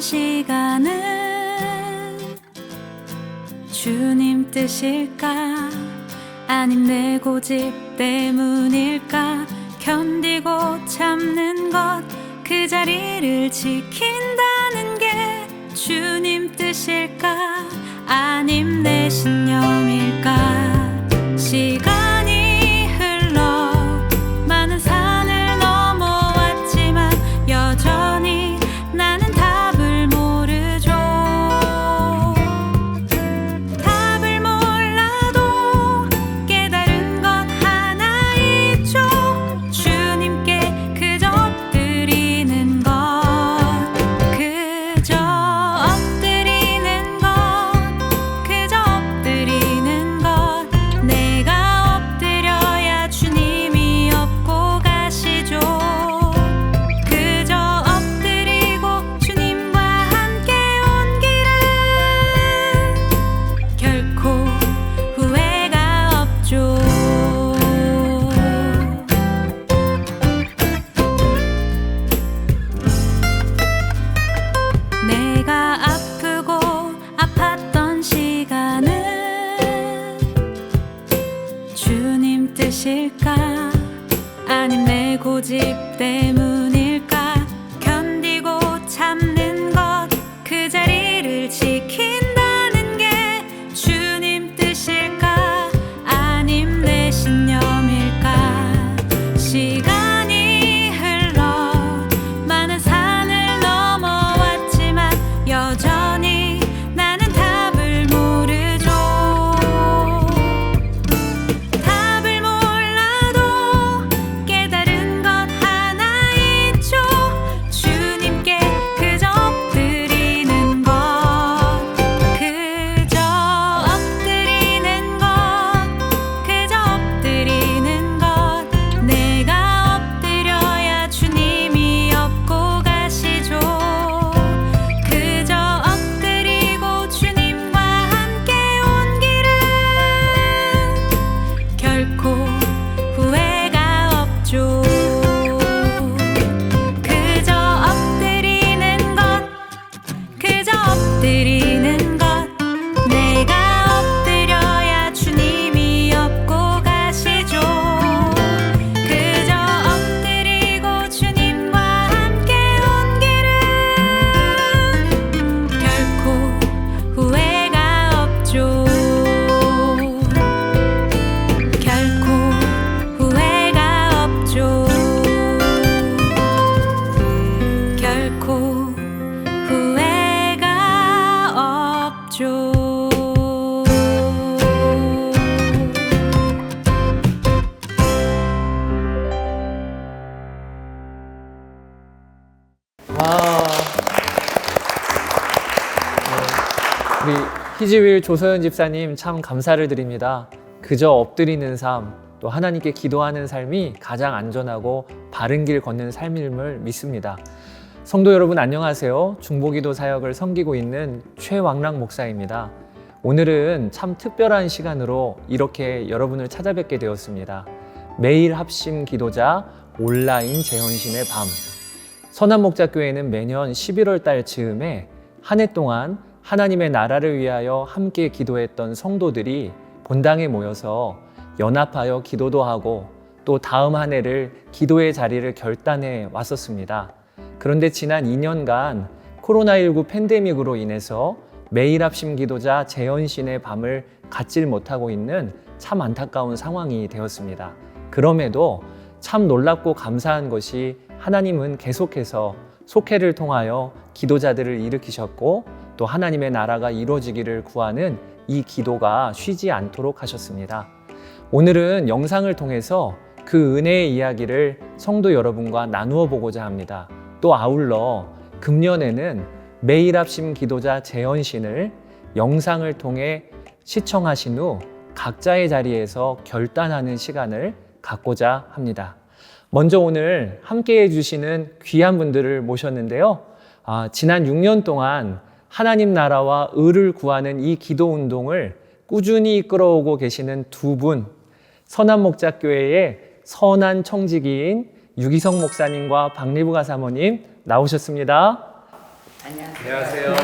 아팠던 시간은 주님 뜻일까? 아님 내 고집 때문일까? 견디고 참는 것, 그 자리를 지킨다는 게 주님 뜻일까? 아님 내 신념일까? 시간이 흘러 많은 산을 넘어왔지만 여전히 나는 답을 모르죠. 답을 몰라도 깨달은 것 하나 있죠. 주님께 그저 엎드리는 것, 그저 엎드리는 것, 그저 엎드리는 것. 내가 엎드려야 주님이 업고 가시죠. 그저 엎드리고 주님과 함께 온 길은 결코 후회가 없죠. 내가 아프고 아팠던 시간은 주님 뜻일까? 아님 내 고집 때문일까? 견디고 참는 것, 그 자리를 지킨다는 게 주님 뜻일까? 아님 내 신념일까? 시간이 흘러 많은 산을 넘어왔지만 여전히 나는 답을 모르죠. 답을 몰라도 깨달은 것 하나 있죠. 주님께 그저 엎드리는 것, 그저 엎드리는 것, 그저 엎드리는 것. 내가 엎드려야 주님이 업고 가시죠. 그저 엎드리고 주님과 함께 온 길은 결코 후회가 없죠. 그저 엎드리는 것, 그저 엎드리는 것. 내가 엎드려야 주님이 업고 가시죠. 그저 엎드리고 주님과 함께 온 길은 결코 후회가 없죠. 결코 후회가 없죠. 결코 후회가 없죠. 와. 우리 희지윌 조서연 집사님 참 감사를 드립니다. 그저 엎드리는 삶, 또 하나님께 기도하는 삶이 가장 안전하고 바른 길 걷는 삶임을 믿습니다. 성도 여러분 안녕하세요. 중보기도 사역을 섬기고 있는 최왕락 목사입니다. 오늘은 참 특별한 시간으로 이렇게 여러분을 찾아뵙게 되었습니다. 매일 합심 기도자 온라인 재헌신의 밤. 선한목자교회는 매년 11월 달 즈음에 한 해 동안 하나님의 나라를 위하여 함께 기도했던 성도들이 본당에 모여서 연합하여 기도도 하고 또 다음 한 해를 기도의 자리를 결단해 왔었습니다. 그런데 지난 2년간 코로나19 팬데믹으로 인해서 매일 합심 기도자 재헌신의 밤을 갖질 못하고 있는 참 안타까운 상황이 되었습니다. 그럼에도 참 놀랍고 감사한 것이 하나님은 계속해서 속회를 통하여 기도자들을 일으키셨고 또 하나님의 나라가 이루어지기를 구하는 이 기도가 쉬지 않도록 하셨습니다. 오늘은 영상을 통해서 그 은혜의 이야기를 성도 여러분과 나누어 보고자 합니다. 또 아울러 금년에는 매일 합심 기도자 재헌신을 영상을 통해 시청하신 후 각자의 자리에서 결단하는 시간을 갖고자 합니다. 먼저 오늘 함께 해주시는 귀한 분들을 모셨는데요. 지난 6년 동안 하나님 나라와 의를 구하는 이 기도 운동을 꾸준히 이끌어오고 계시는 두 분, 선한목자교회의 선한 청지기인 유기성 목사님과 박리부가 사모님 나오셨습니다. 안녕하세요.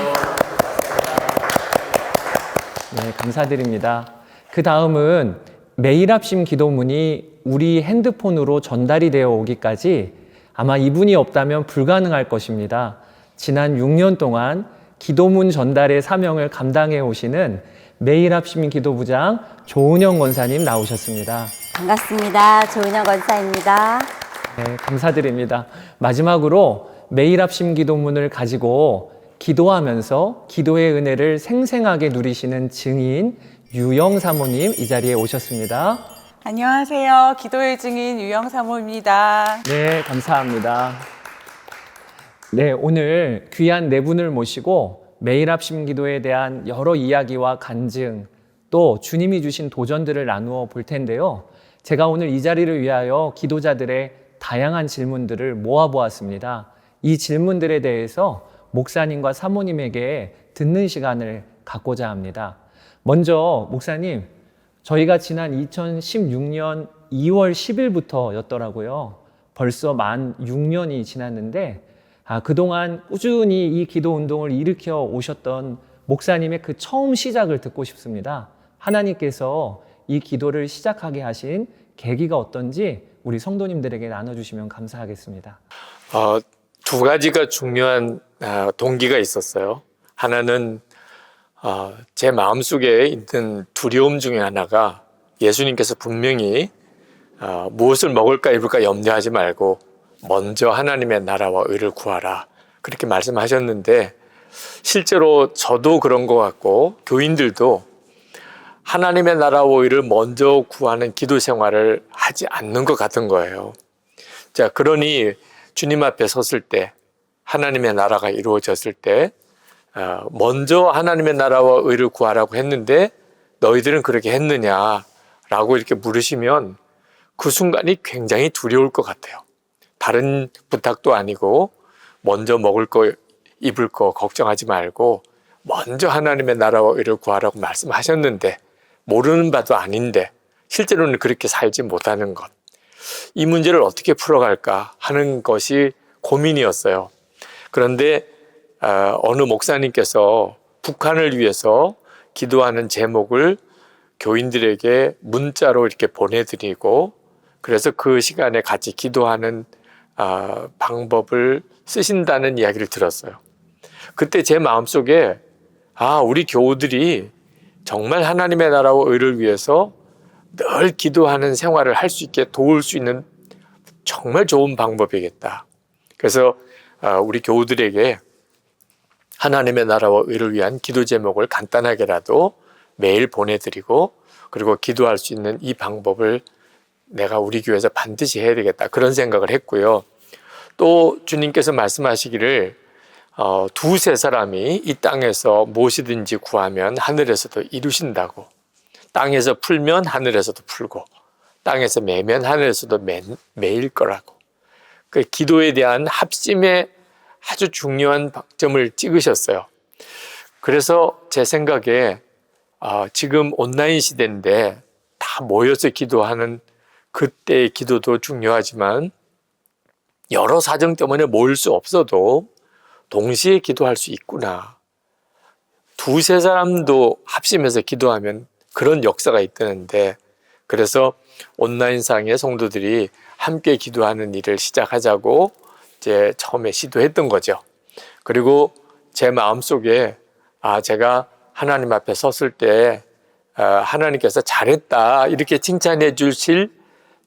네, 감사드립니다. 그 다음은 매일 합심 기도문이 우리 핸드폰으로 전달이 되어 오기까지 아마 이분이 없다면 불가능할 것입니다. 지난 6년 동안 기도문 전달의 사명을 감당해 오시는 매일 합심 기도부장 조은영 권사님 나오셨습니다. 반갑습니다. 조은영 권사입니다. 네, 감사드립니다. 마지막으로 매일 합심 기도문을 가지고 기도하면서 기도의 은혜를 생생하게 누리시는 증인 유영 사모님 이 자리에 오셨습니다. 안녕하세요. 기도의 증인 유영 사모입니다. 네, 감사합니다. 네, 오늘 귀한 네 분을 모시고 매일 합심 기도에 대한 여러 이야기와 간증, 또 주님이 주신 도전들을 나누어 볼 텐데요. 제가 오늘 이 자리를 위하여 기도자들의 다양한 질문들을 모아보았습니다. 이 질문들에 대해서 목사님과 사모님에게 듣는 시간을 갖고자 합니다. 먼저 목사님, 저희가 지난 2016년 2월 10일부터였더라고요. 벌써 만 6년이 지났는데 그동안 꾸준히 이 기도 운동을 일으켜 오셨던 목사님의 그 처음 시작을 듣고 싶습니다. 하나님께서 이 기도를 시작하게 하신 계기가 어떤지 우리 성도님들에게 나눠주시면 감사하겠습니다. 두 가지가 중요한 동기가 있었어요. 하나는 제 마음속에 있는 두려움 중에 하나가 예수님께서 분명히 무엇을 먹을까 입을까 염려하지 말고 먼저 하나님의 나라와 의를 구하라 그렇게 말씀하셨는데 실제로 저도 그런 것 같고 교인들도 하나님의 나라와 의를 먼저 구하는 기도 생활을 하지 않는 것 같은 거예요. 자, 그러니 주님 앞에 섰을 때 하나님의 나라가 이루어졌을 때 먼저 하나님의 나라와 의를 구하라고 했는데 너희들은 그렇게 했느냐라고 이렇게 물으시면 그 순간이 굉장히 두려울 것 같아요. 다른 부탁도 아니고 먼저 먹을 거 입을 거 걱정하지 말고 먼저 하나님의 나라와 의를 구하라고 말씀하셨는데 모르는 바도 아닌데 실제로는 그렇게 살지 못하는 것, 이 문제를 어떻게 풀어갈까 하는 것이 고민이었어요. 그런데 어느 목사님께서 북한을 위해서 기도하는 제목을 교인들에게 문자로 이렇게 보내드리고 그래서 그 시간에 같이 기도하는 방법을 쓰신다는 이야기를 들었어요. 그때 제 마음속에 우리 교우들이 정말 하나님의 나라와 의를 위해서 늘 기도하는 생활을 할 수 있게 도울 수 있는 정말 좋은 방법이겠다. 그래서 우리 교우들에게 하나님의 나라와 의를 위한 기도 제목을 간단하게라도 매일 보내드리고 그리고 기도할 수 있는 이 방법을 내가 우리 교회에서 반드시 해야 되겠다 그런 생각을 했고요. 또 주님께서 말씀하시기를 두세 사람이 이 땅에서 무엇이든지 구하면 하늘에서도 이루신다고, 땅에서 풀면 하늘에서도 풀고 땅에서 매면 하늘에서도 매일 거라고. 그 기도에 대한 합심의 아주 중요한 박점을 찍으셨어요. 그래서 제 생각에 지금 온라인 시대인데 다 모여서 기도하는 그때의 기도도 중요하지만 여러 사정 때문에 모일 수 없어도 동시에 기도할 수 있구나. 두세 사람도 합심해서 기도하면 그런 역사가 있다는데 그래서 온라인상의 성도들이 함께 기도하는 일을 시작하자고 이제 처음에 시도했던 거죠. 그리고 제 마음속에 제가 하나님 앞에 섰을 때 하나님께서 잘했다 이렇게 칭찬해 주실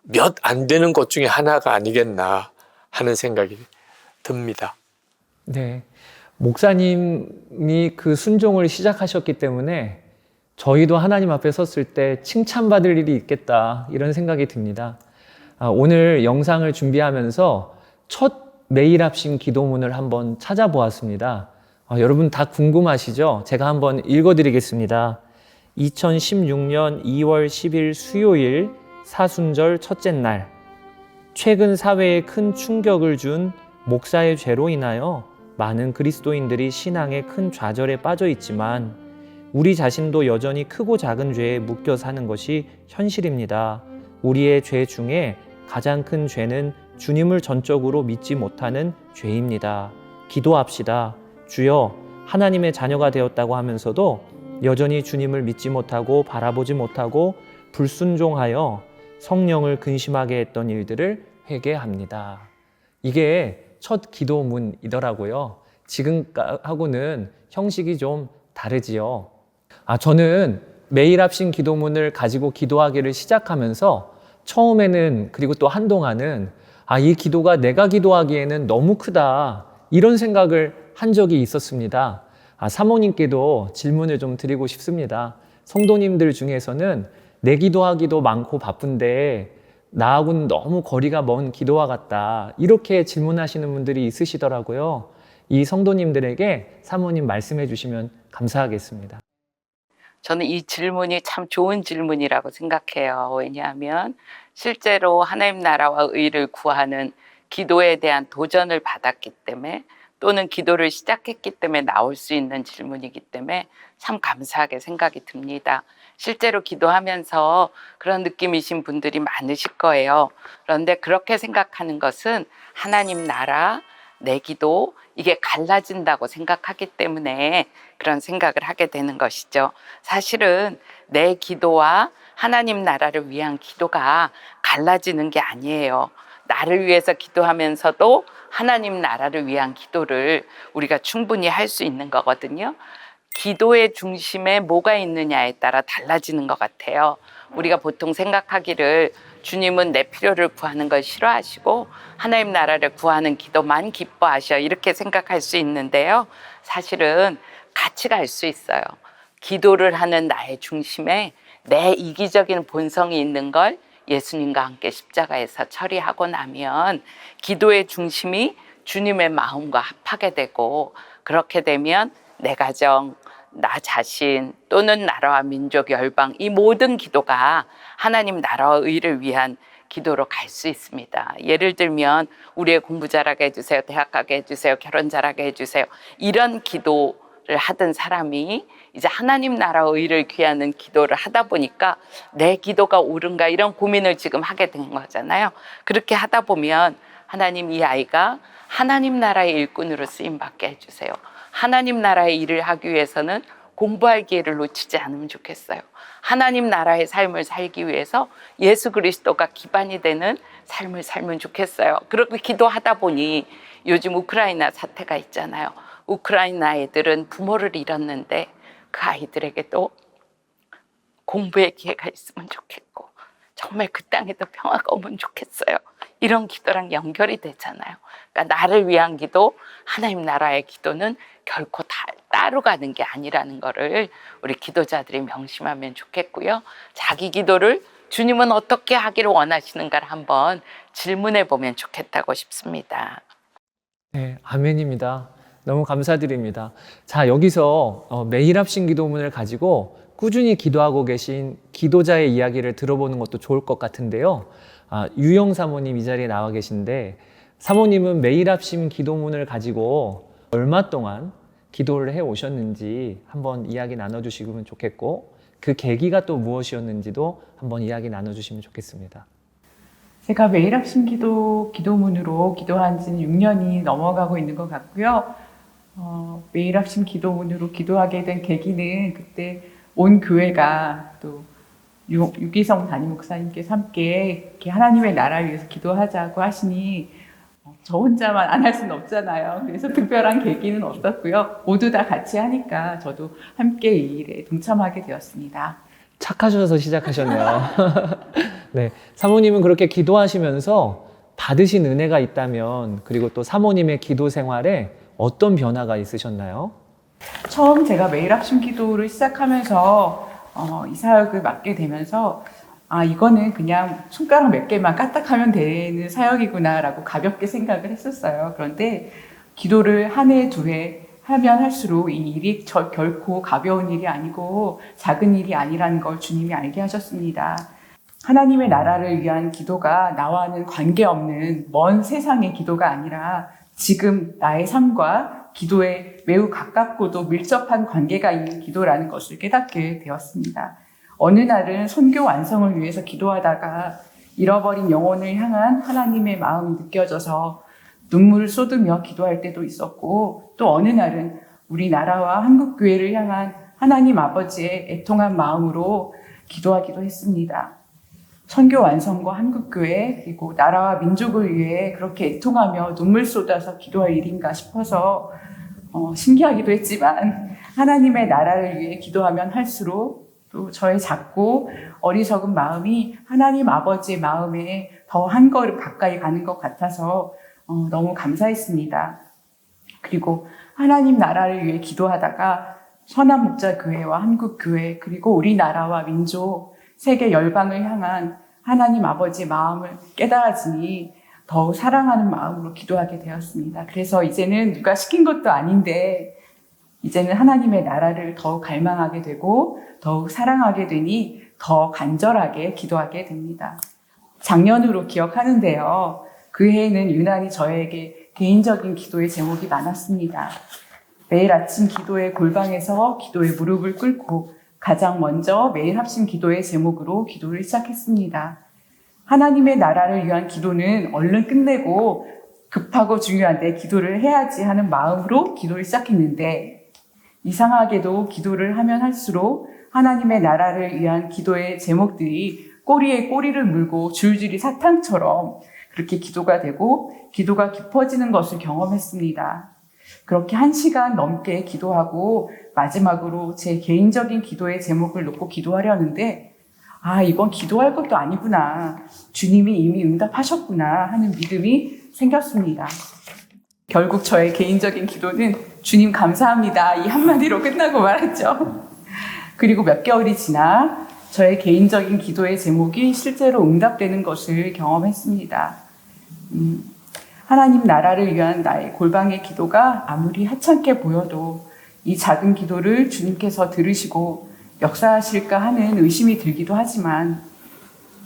몇 안 되는 것 중에 하나가 아니겠나 하는 생각이 듭니다. 네, 목사님이 그 순종을 시작하셨기 때문에 저희도 하나님 앞에 섰을 때 칭찬받을 일이 있겠다 이런 생각이 듭니다. 오늘 영상을 준비하면서 첫 매일 합심 기도문을 한번 찾아보았습니다. 여러분 다 궁금하시죠? 제가 한번 읽어드리겠습니다. 2016년 2월 10일 수요일 사순절 첫째 날, 최근 사회에 큰 충격을 준 목사의 죄로 인하여 많은 그리스도인들이 신앙의 큰 좌절에 빠져 있지만 우리 자신도 여전히 크고 작은 죄에 묶여 사는 것이 현실입니다. 우리의 죄 중에 가장 큰 죄는 주님을 전적으로 믿지 못하는 죄입니다. 기도합시다. 주여 하나님의 자녀가 되었다고 하면서도 여전히 주님을 믿지 못하고 바라보지 못하고 불순종하여 성령을 근심하게 했던 일들을 회개합니다. 이게 첫 기도문이더라고요. 지금하고는 형식이 좀 다르지요. 저는 매일 합심 기도문을 가지고 기도하기를 시작하면서 처음에는 그리고 또 한동안은 이 기도가 내가 기도하기에는 너무 크다 이런 생각을 한 적이 있었습니다. 사모님께도 질문을 좀 드리고 싶습니다. 성도님들 중에서는 내 기도하기도 많고 바쁜데 나하고는 너무 거리가 먼 기도와 같다 이렇게 질문하시는 분들이 있으시더라고요. 이 성도님들에게 사모님 말씀해 주시면 감사하겠습니다. 저는 이 질문이 참 좋은 질문이라고 생각해요. 왜냐하면 실제로 하나님 나라와 의를 구하는 기도에 대한 도전을 받았기 때문에 또는 기도를 시작했기 때문에 나올 수 있는 질문이기 때문에 참 감사하게 생각이 듭니다. 실제로 기도하면서 그런 느낌이신 분들이 많으실 거예요. 그런데 그렇게 생각하는 것은 하나님 나라, 내 기도 이게 갈라진다고 생각하기 때문에 그런 생각을 하게 되는 것이죠. 사실은 내 기도와 하나님 나라를 위한 기도가 갈라지는 게 아니에요. 나를 위해서 기도하면서도 하나님 나라를 위한 기도를 우리가 충분히 할 수 있는 거거든요. 기도의 중심에 뭐가 있느냐에 따라 달라지는 것 같아요. 우리가 보통 생각하기를 주님은 내 필요를 구하는 걸 싫어하시고 하나님 나라를 구하는 기도만 기뻐하셔 이렇게 생각할 수 있는데요. 사실은 같이 갈 수 있어요. 기도를 하는 나의 중심에 내 이기적인 본성이 있는 걸 예수님과 함께 십자가에서 처리하고 나면 기도의 중심이 주님의 마음과 합하게 되고 그렇게 되면 내 가정, 나 자신 또는 나라와 민족, 열방 이 모든 기도가 하나님 나라와 의를 위한 기도로 갈 수 있습니다. 예를 들면 우리의 공부 잘하게 해주세요, 대학 가게 해주세요, 결혼 잘하게 해주세요 이런 기도를 하던 사람이 이제 하나님 나라와 의를 귀하는 기도를 하다 보니까 내 기도가 옳은가 이런 고민을 지금 하게 된 거잖아요. 그렇게 하다 보면 하나님 이 아이가 하나님 나라의 일꾼으로 쓰임받게 해주세요. 하나님 나라의 일을 하기 위해서는 공부할 기회를 놓치지 않으면 좋겠어요. 하나님 나라의 삶을 살기 위해서 예수 그리스도가 기반이 되는 삶을 살면 좋겠어요. 그렇게 기도하다 보니 요즘 우크라이나 사태가 있잖아요. 우크라이나 애들은 부모를 잃었는데 그 아이들에게도 공부의 기회가 있으면 좋겠고 정말 그 땅에도 평화가 오면 좋겠어요. 이런 기도랑 연결이 되잖아요. 그러니까 나를 위한 기도, 하나님 나라의 기도는 결코 따로 가는 게 아니라는 거를 우리 기도자들이 명심하면 좋겠고요. 자기 기도를 주님은 어떻게 하기를 원하시는가를 한번 질문해 보면 좋겠다고 싶습니다. 네, 아멘입니다. 너무 감사드립니다. 자, 여기서 매일 합심 기도문을 가지고 꾸준히 기도하고 계신 기도자의 이야기를 들어보는 것도 좋을 것 같은데요. 유영 사모님 이 자리에 나와 계신데 사모님은 매일 합심 기도문을 가지고 얼마 동안 기도를 해 오셨는지 한번 이야기 나눠주시면 좋겠고 그 계기가 또 무엇이었는지도 한번 이야기 나눠주시면 좋겠습니다. 제가 매일 합심 기도문으로 기도한 지는 6년이 넘어가고 있는 것 같고요. 매일 합심 기도문으로 기도하게 된 계기는 그때 온 교회가 또 유기성 담임 목사님께서 함께 이렇게 하나님의 나라를 위해서 기도하자고 하시니 저 혼자만 안 할 수는 없잖아요. 그래서 특별한 계기는 없었고요. 모두 다 같이 하니까 저도 함께 이 일에 동참하게 되었습니다. 착하셔서 시작하셨네요. 네, 사모님은 그렇게 기도하시면서 받으신 은혜가 있다면 그리고 또 사모님의 기도 생활에 어떤 변화가 있으셨나요? 처음 제가 매일 합심 기도를 시작하면서 이 사역을 맡게 되면서 이거는 그냥 손가락 몇 개만 까딱하면 되는 사역이구나 라고 가볍게 생각을 했었어요. 그런데 기도를 한 해, 두 해 하면 할수록 이 일이 결코 가벼운 일이 아니고 작은 일이 아니라는 걸 주님이 알게 하셨습니다. 하나님의 나라를 위한 기도가 나와는 관계없는 먼 세상의 기도가 아니라 지금 나의 삶과 기도에 매우 가깝고도 밀접한 관계가 있는 기도라는 것을 깨닫게 되었습니다. 어느 날은 선교 완성을 위해서 기도하다가 잃어버린 영혼을 향한 하나님의 마음이 느껴져서 눈물을 쏟으며 기도할 때도 있었고, 또 어느 날은 우리나라와 한국교회를 향한 하나님 아버지의 애통한 마음으로 기도하기도 했습니다. 선교 완성과 한국교회 그리고 나라와 민족을 위해 그렇게 애통하며 눈물 쏟아서 기도할 일인가 싶어서 신기하기도 했지만 하나님의 나라를 위해 기도하면 할수록 또 저의 작고 어리석은 마음이 하나님 아버지의 마음에 더 한 걸음 가까이 가는 것 같아서 너무 감사했습니다. 그리고 하나님 나라를 위해 기도하다가 선한목자교회와 한국교회 그리고 우리나라와 민족 세계 열방을 향한 하나님 아버지의 마음을 깨달아지니 더욱 사랑하는 마음으로 기도하게 되었습니다. 그래서 이제는 누가 시킨 것도 아닌데 이제는 하나님의 나라를 더욱 갈망하게 되고 더욱 사랑하게 되니 더 간절하게 기도하게 됩니다. 작년으로 기억하는데요. 그 해에는 유난히 저에게 개인적인 기도의 제목이 많았습니다. 매일 아침 기도의 골방에서 기도의 무릎을 꿇고 가장 먼저 매일 합심 기도의 제목으로 기도를 시작했습니다. 하나님의 나라를 위한 기도는 얼른 끝내고 급하고 중요한데 기도를 해야지 하는 마음으로 기도를 시작했는데 이상하게도 기도를 하면 할수록 하나님의 나라를 위한 기도의 제목들이 꼬리에 꼬리를 물고 줄줄이 사탕처럼 그렇게 기도가 되고 기도가 깊어지는 것을 경험했습니다. 그렇게 1시간 넘게 기도하고 마지막으로 제 개인적인 기도의 제목을 놓고 기도하려는데 이건 기도할 것도 아니구나. 주님이 이미 응답하셨구나 하는 믿음이 생겼습니다. 결국 저의 개인적인 기도는 주님 감사합니다. 이 한마디로 끝나고 말았죠. 그리고 몇 개월이 지나 저의 개인적인 기도의 제목이 실제로 응답되는 것을 경험했습니다. 하나님 나라를 위한 나의 골방의 기도가 아무리 하찮게 보여도 이 작은 기도를 주님께서 들으시고 역사하실까 하는 의심이 들기도 하지만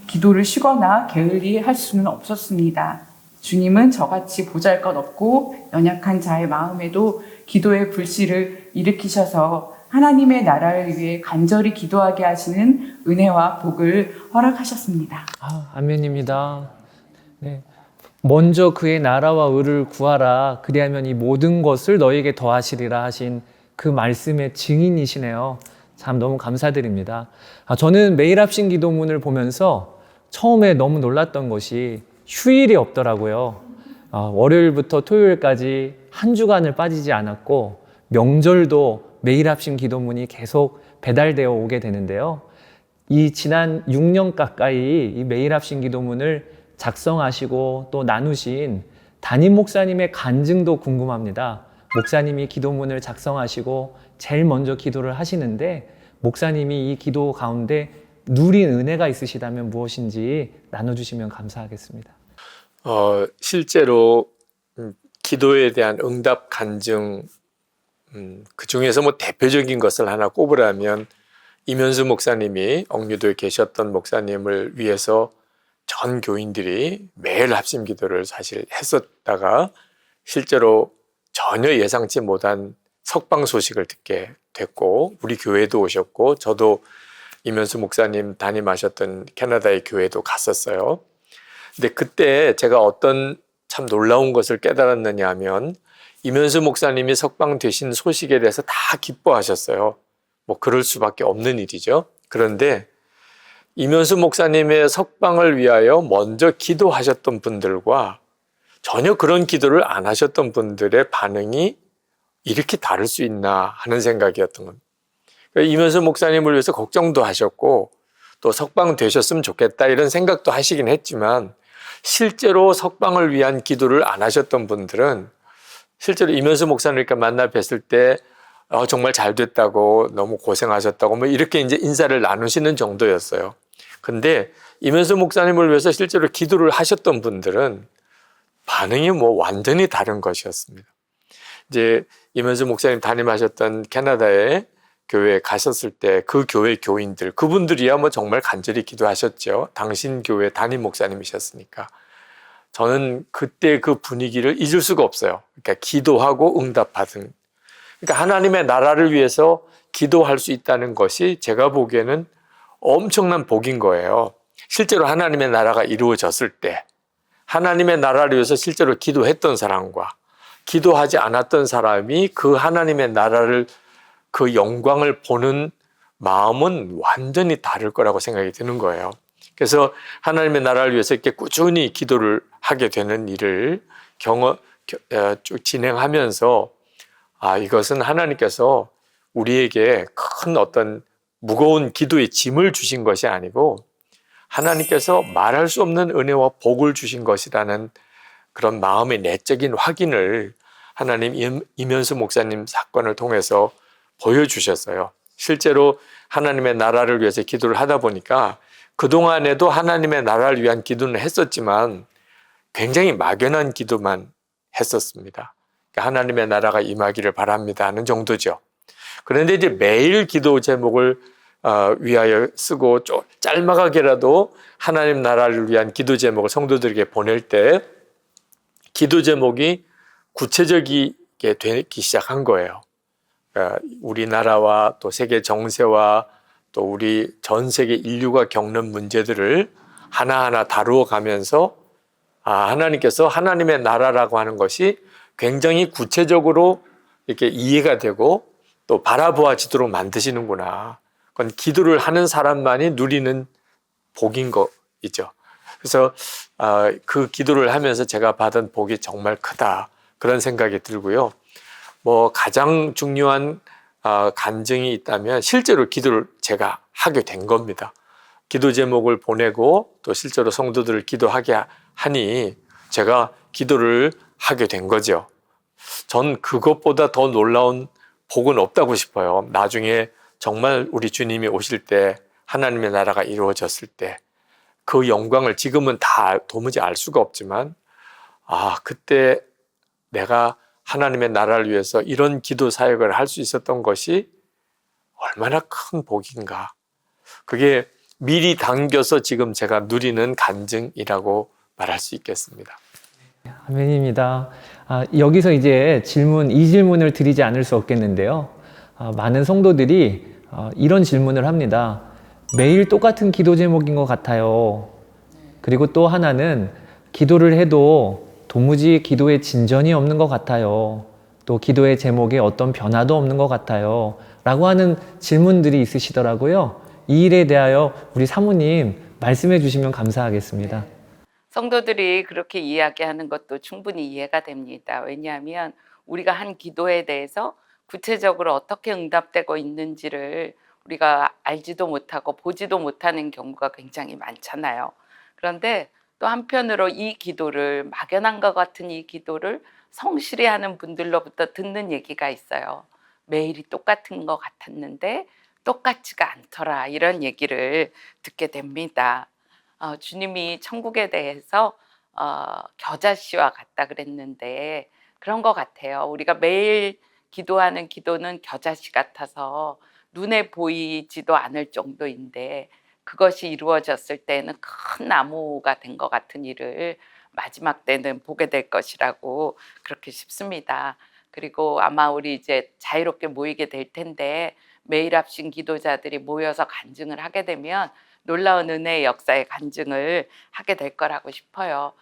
기도를 쉬거나 게을리 할 수는 없었습니다. 주님은 저같이 보잘것없고 연약한 자의 마음에도 기도의 불씨를 일으키셔서 하나님의 나라를 위해 간절히 기도하게 하시는 은혜와 복을 허락하셨습니다. 아멘입니다. 네. 먼저 그의 나라와 의를 구하라. 그리하면 이 모든 것을 너에게 더하시리라 하신 그 말씀의 증인이시네요. 참 너무 감사드립니다. 저는 매일 합심 기도문을 보면서 처음에 너무 놀랐던 것이 휴일이 없더라고요. 월요일부터 토요일까지 한 주간을 빠지지 않았고 명절도 매일 합심 기도문이 계속 배달되어 오게 되는데요. 이 지난 6년 가까이 이 매일 합심 기도문을 작성하시고 또 나누신 담임 목사님의 간증도 궁금합니다. 목사님이 기도문을 작성하시고 제일 먼저 기도를 하시는데 목사님이 이 기도 가운데 누린 은혜가 있으시다면 무엇인지 나눠주시면 감사하겠습니다. 실제로 기도에 대한 응답 간증 그 중에서 대표적인 것을 하나 꼽으라면 이면수 목사님이 억류도에 계셨던 목사님을 위해서 전 교인들이 매일 합심 기도를 사실 했었다가 실제로 전혀 예상치 못한 석방 소식을 듣게 됐고 우리 교회도 오셨고 저도 이면수 목사님 담임하셨던 캐나다의 교회도 갔었어요. 근데 그때 제가 어떤 참 놀라운 것을 깨달았느냐 하면 이면수 목사님이 석방되신 소식에 대해서 다 기뻐하셨어요. 그럴 수밖에 없는 일이죠. 그런데 이면수 목사님의 석방을 위하여 먼저 기도하셨던 분들과 전혀 그런 기도를 안 하셨던 분들의 반응이 이렇게 다를 수 있나 하는 생각이었던 겁니다. 이면수 목사님을 위해서 걱정도 하셨고 또 석방되셨으면 좋겠다 이런 생각도 하시긴 했지만 실제로 석방을 위한 기도를 안 하셨던 분들은 실제로 이면수 목사님과 만나 뵀을 때 정말 잘 됐다고 너무 고생하셨다고 이렇게 이제 인사를 나누시는 정도였어요. 근데 이면수 목사님을 위해서 실제로 기도를 하셨던 분들은 반응이 완전히 다른 것이었습니다. 이제 이면수 목사님 담임하셨던 캐나다의 교회에 가셨을 때 그 교회 교인들, 그분들이야 정말 간절히 기도하셨죠. 당신 교회 담임 목사님이셨으니까. 저는 그때 그 분위기를 잊을 수가 없어요. 그러니까 기도하고 응답받은. 그러니까 하나님의 나라를 위해서 기도할 수 있다는 것이 제가 보기에는 엄청난 복인 거예요. 실제로 하나님의 나라가 이루어졌을 때 하나님의 나라를 위해서 실제로 기도했던 사람과 기도하지 않았던 사람이 그 하나님의 나라를 그 영광을 보는 마음은 완전히 다를 거라고 생각이 드는 거예요. 그래서 하나님의 나라를 위해서 이렇게 꾸준히 기도를 하게 되는 일을 쭉 진행하면서 이것은 하나님께서 우리에게 큰 어떤 무거운 기도의 짐을 주신 것이 아니고 하나님께서 말할 수 없는 은혜와 복을 주신 것이라는 그런 마음의 내적인 확인을 하나님 이면수 목사님 사건을 통해서 보여주셨어요. 실제로 하나님의 나라를 위해서 기도를 하다 보니까 그동안에도 하나님의 나라를 위한 기도는 했었지만 굉장히 막연한 기도만 했었습니다. 하나님의 나라가 임하기를 바랍니다 하는 정도죠. 그런데 이제 매일 기도 제목을 위하여 쓰고 짤막하게라도 하나님 나라를 위한 기도 제목을 성도들에게 보낼 때 기도 제목이 구체적이게 되기 시작한 거예요. 우리나라와 또 세계 정세와 또 우리 전 세계 인류가 겪는 문제들을 하나하나 다루어 가면서 하나님께서 하나님의 나라라고 하는 것이 굉장히 구체적으로 이렇게 이해가 되고 또 바라보아지도록 만드시는구나. 그건 기도를 하는 사람만이 누리는 복인 거이죠. 그래서 그 기도를 하면서 제가 받은 복이 정말 크다. 그런 생각이 들고요. 가장 중요한 간증이 있다면 실제로 기도를 제가 하게 된 겁니다. 기도 제목을 보내고 또 실제로 성도들을 기도하게 하니 제가 기도를 하게 된 거죠. 전 그것보다 더 놀라운 복은 없다고 싶어요. 나중에 정말 우리 주님이 오실 때 하나님의 나라가 이루어졌을 때 그 영광을 지금은 다 도무지 알 수가 없지만 그때 내가 하나님의 나라를 위해서 이런 기도 사역을 할 수 있었던 것이 얼마나 큰 복인가. 그게 미리 당겨서 지금 제가 누리는 간증이라고 말할 수 있겠습니다. 아멘입니다. 여기서 이제 이 질문을 드리지 않을 수 없겠는데요. 많은 성도들이 이런 질문을 합니다. 매일 똑같은 기도 제목인 것 같아요. 그리고 또 하나는 기도를 해도 도무지 기도에 진전이 없는 것 같아요. 또 기도의 제목에 어떤 변화도 없는 것 같아요. 라고 하는 질문들이 있으시더라고요. 이 일에 대하여 우리 사모님 말씀해 주시면 감사하겠습니다. 성도들이 그렇게 이야기하는 것도 충분히 이해가 됩니다. 왜냐하면 우리가 한 기도에 대해서 구체적으로 어떻게 응답되고 있는지를 우리가 알지도 못하고 보지도 못하는 경우가 굉장히 많잖아요. 그런데 또 한편으로 이 기도를 막연한 것 같은 이 기도를 성실히 하는 분들로부터 듣는 얘기가 있어요. 매일이 똑같은 것 같았는데 똑같지가 않더라. 이런 얘기를 듣게 됩니다. 주님이 천국에 대해서 겨자씨와 같다 그랬는데 그런 것 같아요. 우리가 매일 기도하는 기도는 겨자씨 같아서 눈에 보이지도 않을 정도인데 그것이 이루어졌을 때는 큰 나무가 된 것 같은 일을 마지막 때는 보게 될 것이라고 그렇게 싶습니다. 그리고 아마 우리 이제 자유롭게 모이게 될 텐데 매일 합심 기도자들이 모여서 간증을 하게 되면 놀라운 은혜의 역사의 간증을 하게 될 거라고 싶어요.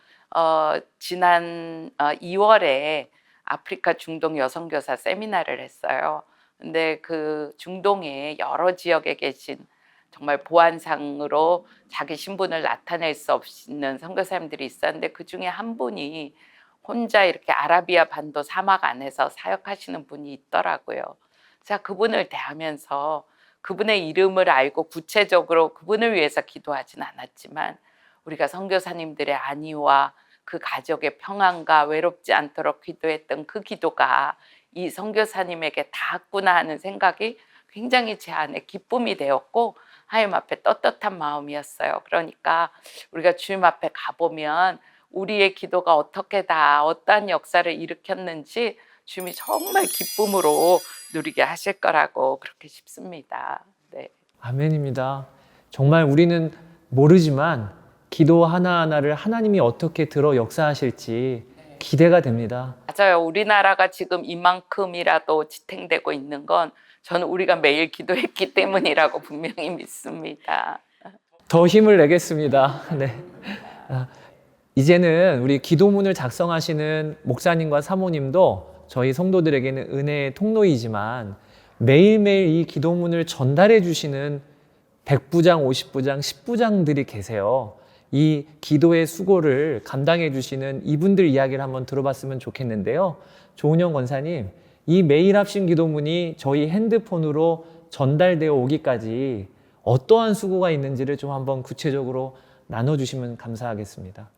지난 2월에 아프리카 중동 여성교사 세미나를 했어요. 근데 그 중동의 여러 지역에 계신 정말 보안상으로 자기 신분을 나타낼 수 없는 선교사님들이 있었는데 그 중에 한 분이 혼자 이렇게 아라비아 반도 사막 안에서 사역하시는 분이 있더라고요. 제가 그분을 대하면서 그분의 이름을 알고 구체적으로 그분을 위해서 기도하진 않았지만 우리가 선교사님들의 안위와 그 가족의 평안과 외롭지 않도록 기도했던 그 기도가 이 선교사님에게 닿았구나 하는 생각이 굉장히 제 안에 기쁨이 되었고 하나님 앞에 떳떳한 마음이었어요. 그러니까 우리가 주님 앞에 가보면 우리의 기도가 어떻게 다 어떠한 역사를 일으켰는지 주님이 정말 기쁨으로 누리게 하실 거라고 그렇게 싶습니다. 네. 아멘입니다. 정말 우리는 모르지만 기도 하나하나를 하나님이 어떻게 들어 역사하실지 기대가 됩니다. 맞아요. 우리나라가 지금 이만큼이라도 지탱되고 있는 건 저는 우리가 매일 기도했기 때문이라고 분명히 믿습니다. 더 힘을 내겠습니다. 네. 이제는 우리 기도문을 작성하시는 목사님과 사모님도 저희 성도들에게는 은혜의 통로이지만 매일매일 이 기도문을 전달해 주시는 100부장, 50부장, 10부장들이 계세요. 이 기도의 수고를 감당해 주시는 이분들 이야기를 한번 들어봤으면 좋겠는데요. 조은영 권사님, 이 매일 합심 기도문이 저희 핸드폰으로 전달되어 오기까지 어떠한 수고가 있는지를 좀 한번 구체적으로 나눠주시면 감사하겠습니다.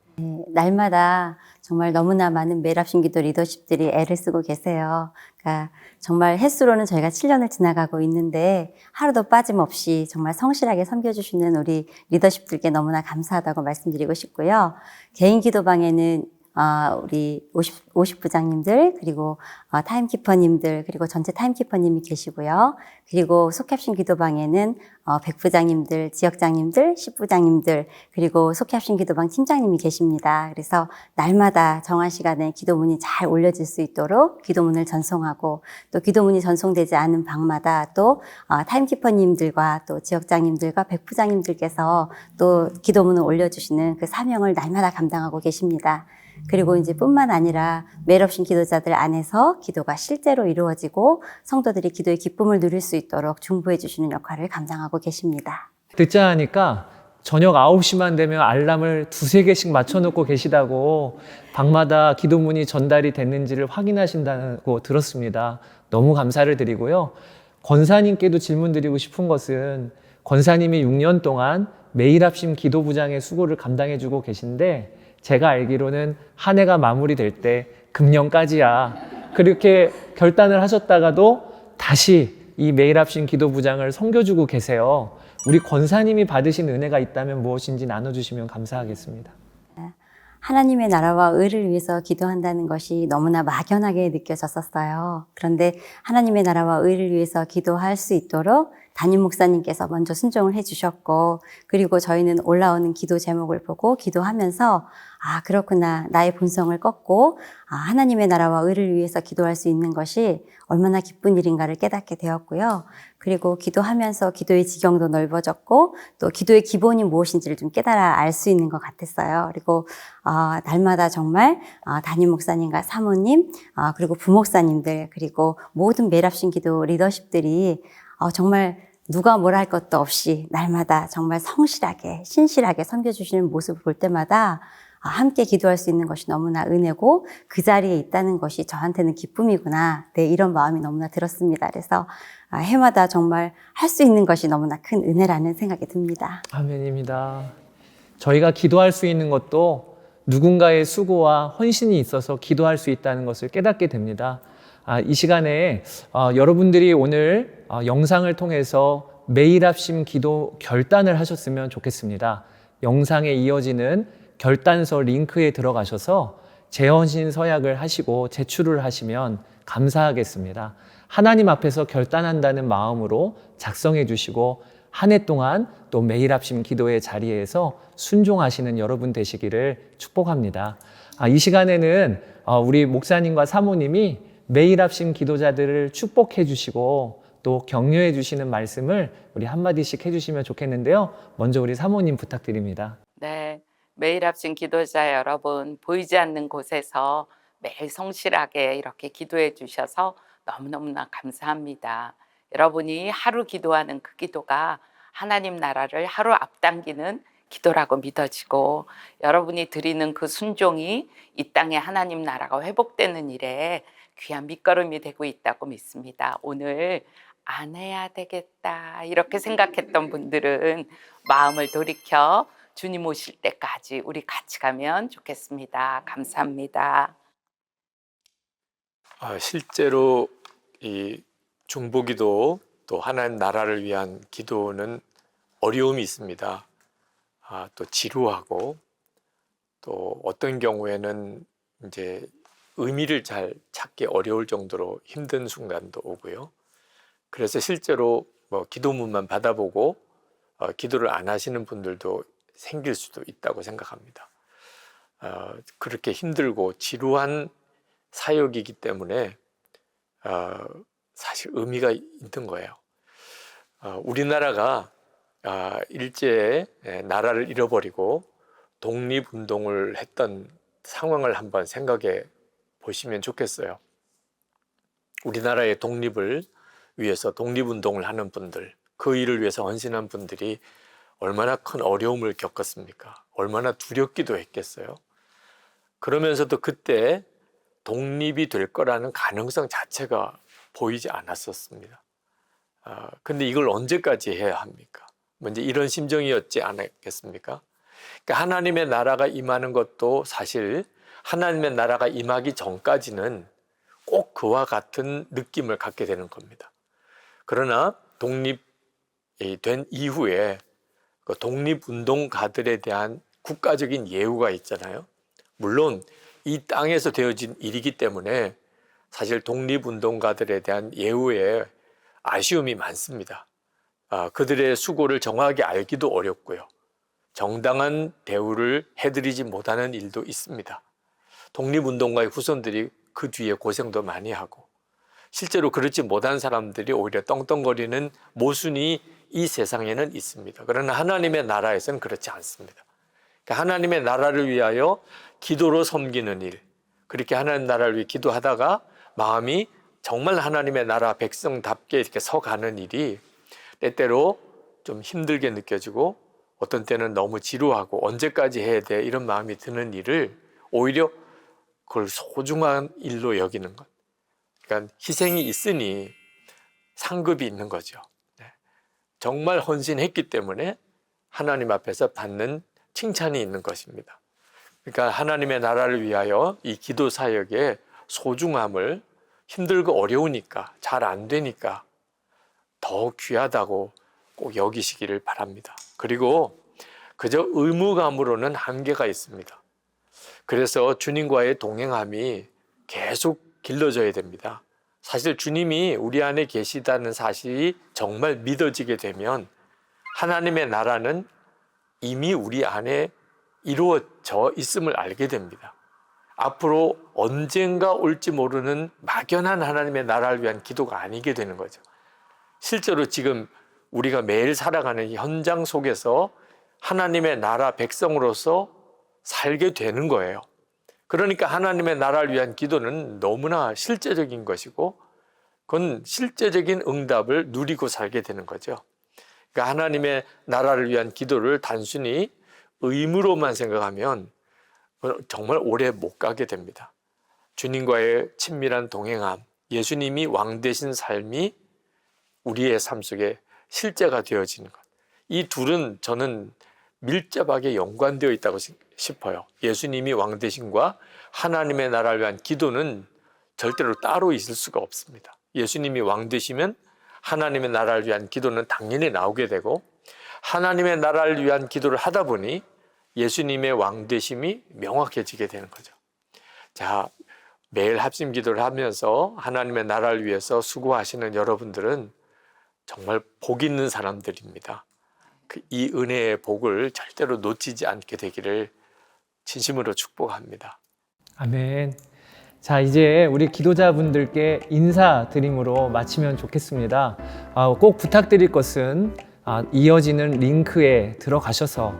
날마다 정말 너무나 많은 매일 합심 기도 리더십들이 애를 쓰고 계세요. 그러니까 정말 횟수로는 저희가 7년을 지나가고 있는데 하루도 빠짐없이 정말 성실하게 섬겨주시는 우리 리더십들께 너무나 감사하다고 말씀드리고 싶고요. 개인 기도방에는 우리 50부장님들, 그리고 타임키퍼님들, 그리고 전체 타임키퍼님이 계시고요. 그리고 속합심 기도방에는 100부장님들, 지역장님들, 10부장님들, 그리고 속합심 기도방 팀장님이 계십니다. 그래서 날마다 정한 시간에 기도문이 잘 올려질 수 있도록 기도문을 전송하고, 또 기도문이 전송되지 않은 방마다 또 타임키퍼님들과 또 지역장님들과 100부장님들께서 또 기도문을 올려주시는 그 사명을 날마다 감당하고 계십니다. 그리고 이제 뿐만 아니라 매일 합심 기도자들 안에서 기도가 실제로 이루어지고 성도들이 기도의 기쁨을 누릴 수 있도록 중보해 주시는 역할을 감당하고 계십니다. 듣자 하니까 저녁 9시만 되면 알람을 2-3개씩 맞춰놓고 계시다고 방마다 기도문이 전달이 됐는지를 확인하신다고 들었습니다. 너무 감사를 드리고요. 권사님께도 질문 드리고 싶은 것은 권사님이 6년 동안 매일 합심 기도부장의 수고를 감당해주고 계신데 제가 알기로는 한 해가 마무리될 때 금년까지야 그렇게 결단을 하셨다가도 다시 이 매일 합심 기도부장을 섬겨주고 계세요. 우리 권사님이 받으신 은혜가 있다면 무엇인지 나눠주시면 감사하겠습니다. 하나님의 나라와 의를 위해서 기도한다는 것이 너무나 막연하게 느껴졌었어요. 그런데 하나님의 나라와 의를 위해서 기도할 수 있도록 담임 목사님께서 먼저 순종을 해주셨고, 그리고 저희는 올라오는 기도 제목을 보고 기도하면서 그렇구나, 나의 본성을 꺾고 하나님의 나라와 의를 위해서 기도할 수 있는 것이 얼마나 기쁜 일인가를 깨닫게 되었고요. 그리고 기도하면서 기도의 지경도 넓어졌고, 또 기도의 기본이 무엇인지를 좀 깨달아 알 수 있는 것 같았어요. 그리고 날마다 정말 담임 목사님과 사모님, 그리고 부목사님들, 그리고 모든 매일 합심 기도 리더십들이 정말 누가 뭐라 할 것도 없이 날마다 정말 성실하게, 신실하게 섬겨주시는 모습을 볼 때마다 함께 기도할 수 있는 것이 너무나 은혜고 그 자리에 있다는 것이 저한테는 기쁨이구나. 네, 이런 마음이 너무나 들었습니다. 그래서 해마다 정말 할 수 있는 것이 너무나 큰 은혜라는 생각이 듭니다. 아멘입니다. 저희가 기도할 수 있는 것도 누군가의 수고와 헌신이 있어서 기도할 수 있다는 것을 깨닫게 됩니다. 이 시간에 여러분들이 오늘 영상을 통해서 매일 합심 기도 결단을 하셨으면 좋겠습니다. 영상에 이어지는 결단서 링크에 들어가셔서 재헌신 서약을 하시고 제출을 하시면 감사하겠습니다. 하나님 앞에서 결단한다는 마음으로 작성해 주시고 한 해 동안 또 매일 합심 기도의 자리에서 순종하시는 여러분 되시기를 축복합니다. 이 시간에는 우리 목사님과 사모님이 매일 합심 기도자들을 축복해 주시고 또 격려해 주시는 말씀을 우리 한마디씩 해주시면 좋겠는데요. 먼저 우리 사모님 부탁드립니다. 네, 매일 합심 기도자 여러분, 보이지 않는 곳에서 매일 성실하게 이렇게 기도해 주셔서 너무너무나 감사합니다. 여러분이 하루 기도하는 그 기도가 하나님 나라를 하루 앞당기는 기도라고 믿어지고, 여러분이 드리는 그 순종이 이 땅에 하나님 나라가 회복되는 일에 귀한 밑거름이 되고 있다고 믿습니다. 오늘 안 해야 되겠다 이렇게 생각했던 분들은 마음을 돌이켜 주님 오실 때까지 우리 같이 가면 좋겠습니다. 감사합니다. 실제로 이 중보기도 또 하나님 나라를 위한 기도는 어려움이 있습니다. 또 지루하고 또 어떤 경우에는 이제 의미를 잘 찾기 어려울 정도로 힘든 순간도 오고요. 그래서 실제로 기도문만 받아보고 기도를 안 하시는 분들도 생길 수도 있다고 생각합니다. 그렇게 힘들고 지루한 사역이기 때문에 사실 의미가 있는 거예요. 우리나라가 일제에 나라를 잃어버리고 독립운동을 했던 상황을 한번 생각해 보시면 좋겠어요. 우리나라의 독립을 위해서 독립운동을 하는 분들, 그 일을 위해서 헌신한 분들이 얼마나 큰 어려움을 겪었습니까? 얼마나 두렵기도 했겠어요. 그러면서도 그때 독립이 될 거라는 가능성 자체가 보이지 않았었습니다. 근데 이걸 언제까지 해야 합니까? 먼저 이런 심정이었지 않았겠습니까? 그러니까 하나님의 나라가 임하는 것도 사실 하나님의 나라가 임하기 전까지는 꼭 그와 같은 느낌을 갖게 되는 겁니다. 그러나 독립이 된 이후에 그 독립운동가들에 대한 국가적인 예우가 있잖아요. 물론 이 땅에서 되어진 일이기 때문에 사실 독립운동가들에 대한 예우에 아쉬움이 많습니다. 그들의 수고를 정확하게 알기도 어렵고요. 정당한 대우를 해드리지 못하는 일도 있습니다. 독립운동가의 후손들이 그 뒤에 고생도 많이 하고 실제로 그렇지 못한 사람들이 오히려 떵떵거리는 모순이 이 세상에는 있습니다. 그러나 하나님의 나라에서는 그렇지 않습니다. 그러니까 하나님의 나라를 위하여 기도로 섬기는 일, 그렇게 하나님 나라를 위해 기도하다가 마음이 정말 하나님의 나라 백성답게 이렇게 서가는 일이 때때로 좀 힘들게 느껴지고 어떤 때는 너무 지루하고 언제까지 해야 돼 이런 마음이 드는 일을 오히려 그걸 소중한 일로 여기는 것. 그러니까 희생이 있으니 상급이 있는 거죠. 정말 헌신했기 때문에 하나님 앞에서 받는 칭찬이 있는 것입니다. 그러니까 하나님의 나라를 위하여 이 기도 사역의 소중함을 힘들고 어려우니까 잘 안 되니까 더 귀하다고 꼭 여기시기를 바랍니다. 그리고 그저 의무감으로는 한계가 있습니다. 그래서 주님과의 동행함이 계속 길러져야 됩니다. 사실 주님이 우리 안에 계시다는 사실이 정말 믿어지게 되면 하나님의 나라는 이미 우리 안에 이루어져 있음을 알게 됩니다. 앞으로 언젠가 올지 모르는 막연한 하나님의 나라를 위한 기도가 아니게 되는 거죠. 실제로 지금 우리가 매일 살아가는 현장 속에서 하나님의 나라 백성으로서 살게 되는 거예요. 그러니까 하나님의 나라를 위한 기도는 너무나 실제적인 것이고 그건 실제적인 응답을 누리고 살게 되는 거죠. 그러니까 하나님의 나라를 위한 기도를 단순히 의무로만 생각하면 정말 오래 못 가게 됩니다. 주님과의 친밀한 동행함, 예수님이 왕 되신 삶이 우리의 삶 속에 실제가 되어지는 것. 이 둘은 저는 밀접하게 연관되어 있다고 싶어요. 예수님이 왕 되심과 하나님의 나라를 위한 기도는 절대로 따로 있을 수가 없습니다. 예수님이 왕 되시면 하나님의 나라를 위한 기도는 당연히 나오게 되고 하나님의 나라를 위한 기도를 하다 보니 예수님의 왕 되심이 명확해지게 되는 거죠. 자, 매일 합심 기도를 하면서 하나님의 나라를 위해서 수고하시는 여러분들은 정말 복 있는 사람들입니다. 이 은혜의 복을 절대로 놓치지 않게 되기를 진심으로 축복합니다. 아멘. 자, 이제 우리 기도자분들께 인사드림으로 마치면 좋겠습니다. 꼭 부탁드릴 것은 이어지는 링크에 들어가셔서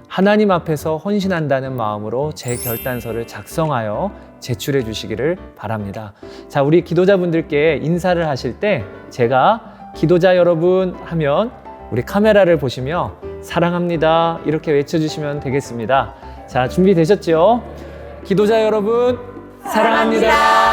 하나님 앞에서 헌신한다는 마음으로 제 결단서를 작성하여 제출해 주시기를 바랍니다. 자, 우리 기도자분들께 인사를 하실 때 제가 기도자 여러분 하면 우리 카메라를 보시며 사랑합니다 이렇게 외쳐주시면 되겠습니다. 자, 준비되셨죠? 기도자 여러분 사랑합니다.